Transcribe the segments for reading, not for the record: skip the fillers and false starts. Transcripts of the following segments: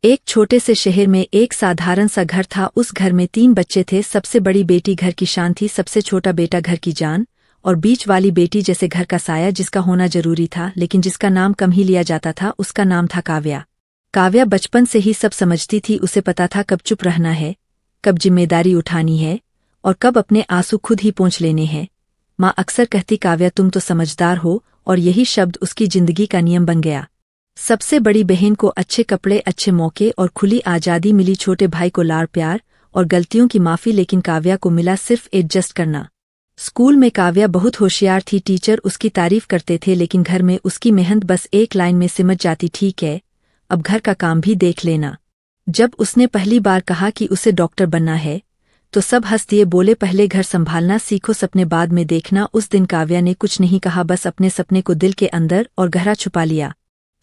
एक छोटे से शहर में एक साधारण सा घर था। उस घर में 3 बच्चे थे। सबसे बड़ी बेटी घर की शान थी, सबसे छोटा बेटा घर की जान, और बीच वाली बेटी जैसे घर का साया, जिसका होना जरूरी था लेकिन जिसका नाम कम ही लिया जाता था। उसका नाम था काव्या। काव्या बचपन से ही सब समझती थी। उसे पता था कब चुप रहना है, कब जिम्मेदारी उठानी है और कब अपने आंसू खुद ही पोंछ लेने हैं। माँ अक्सर कहती, काव्या तुम तो समझदार हो, और यही शब्द उसकी जिंदगी का नियम बन गया। सबसे बड़ी बहन को अच्छे कपड़े, अच्छे मौके और खुली आज़ादी मिली। छोटे भाई को लाड़ प्यार और गलतियों की माफ़ी, लेकिन काव्या को मिला सिर्फ एडजस्ट करना। स्कूल में काव्या बहुत होशियार थी। टीचर उसकी तारीफ करते थे, लेकिन घर में उसकी मेहनत बस एक लाइन में सिमट जाती, ठीक है अब घर का काम भी देख लेना। जब उसने पहली बार कहा कि उसे डॉक्टर बनना है तो सब हंस दिए, बोले पहले घर संभालना सीखो, सपने बाद में देखना। उस दिन काव्या ने कुछ नहीं कहा, बस अपने सपने को दिल के अंदर और गहरा छुपा लिया।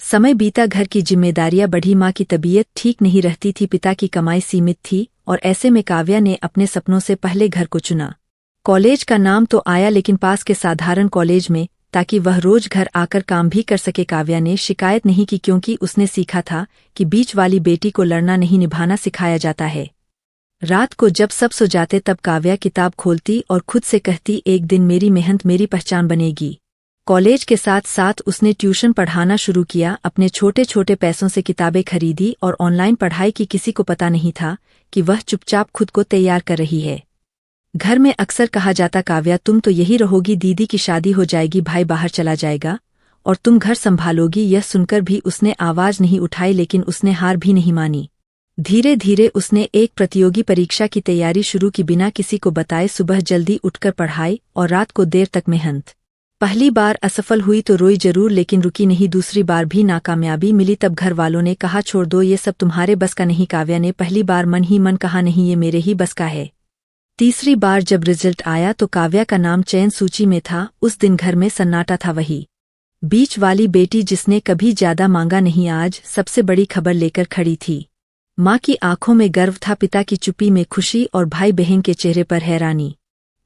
समय बीता, घर की जिम्मेदारियां बढ़ी, माँ की तबीयत ठीक नहीं रहती थी, पिता की कमाई सीमित थी, और ऐसे में काव्या ने अपने सपनों से पहले घर को चुना। कॉलेज का नाम तो आया, लेकिन पास के साधारण कॉलेज में, ताकि वह रोज घर आकर काम भी कर सके। काव्या ने शिकायत नहीं की, क्योंकि उसने सीखा था कि बीच वाली बेटी को लड़ना नहीं, निभाना सिखाया जाता है। रात को जब सब सो जाते तब काव्या किताब खोलती और खुद से कहती, एक दिन मेरी मेहनत मेरी पहचान बनेगी। कॉलेज के साथ साथ उसने ट्यूशन पढ़ाना शुरू किया। अपने छोटे छोटे पैसों से किताबें खरीदी और ऑनलाइन पढ़ाई की। किसी को पता नहीं था कि वह चुपचाप खुद को तैयार कर रही है। घर में अक्सर कहा जाता, काव्या तुम तो यही रहोगी, दीदी की शादी हो जाएगी, भाई बाहर चला जाएगा और तुम घर संभालोगी। यह सुनकर भी उसने आवाज नहीं उठाई, लेकिन उसने हार भी नहीं मानी। धीरे धीरे उसने एक प्रतियोगी परीक्षा की तैयारी शुरू की, बिना किसी को बताए। सुबह जल्दी उठकर पढ़ाई और रात को देर तक मेहनत। पहली बार असफल हुई तो रोई जरूर, लेकिन रुकी नहीं। दूसरी बार भी नाकामयाबी मिली, तब घर वालों ने कहा, छोड़ दो, ये सब तुम्हारे बस का नहीं। काव्या ने पहली बार मन ही मन कहा, नहीं ये मेरे ही बस का है। तीसरी बार जब रिजल्ट आया तो काव्या का नाम चयन सूची में था। उस दिन घर में सन्नाटा था। वही बीच वाली बेटी जिसने कभी ज्यादा मांगा नहीं, आज सबसे बड़ी खबर लेकर खड़ी थी। माँ की आंखों में गर्व था, पिता की चुप्पी में खुशी और भाई बहन के चेहरे पर हैरानी।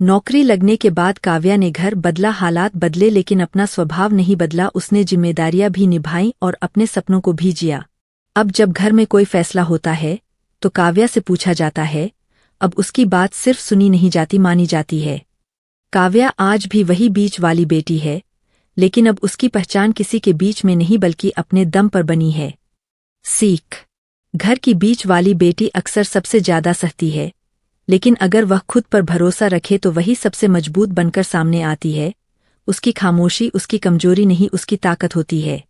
नौकरी लगने के बाद काव्या ने घर बदला, हालात बदले, लेकिन अपना स्वभाव नहीं बदला। उसने जिम्मेदारियां भी निभाई और अपने सपनों को भी जिया। अब जब घर में कोई फैसला होता है तो काव्या से पूछा जाता है। अब उसकी बात सिर्फ सुनी नहीं जाती, मानी जाती है। काव्या आज भी वही बीच वाली बेटी है, लेकिन अब उसकी पहचान किसी के बीच में नहीं बल्कि अपने दम पर बनी है। सीख, घर की बीच वाली बेटी अक्सर सबसे ज्यादा सहती है, लेकिन अगर वह खुद पर भरोसा रखे तो वही सबसे मजबूत बनकर सामने आती है। उसकी खामोशी उसकी कमजोरी नहीं, उसकी ताकत होती है।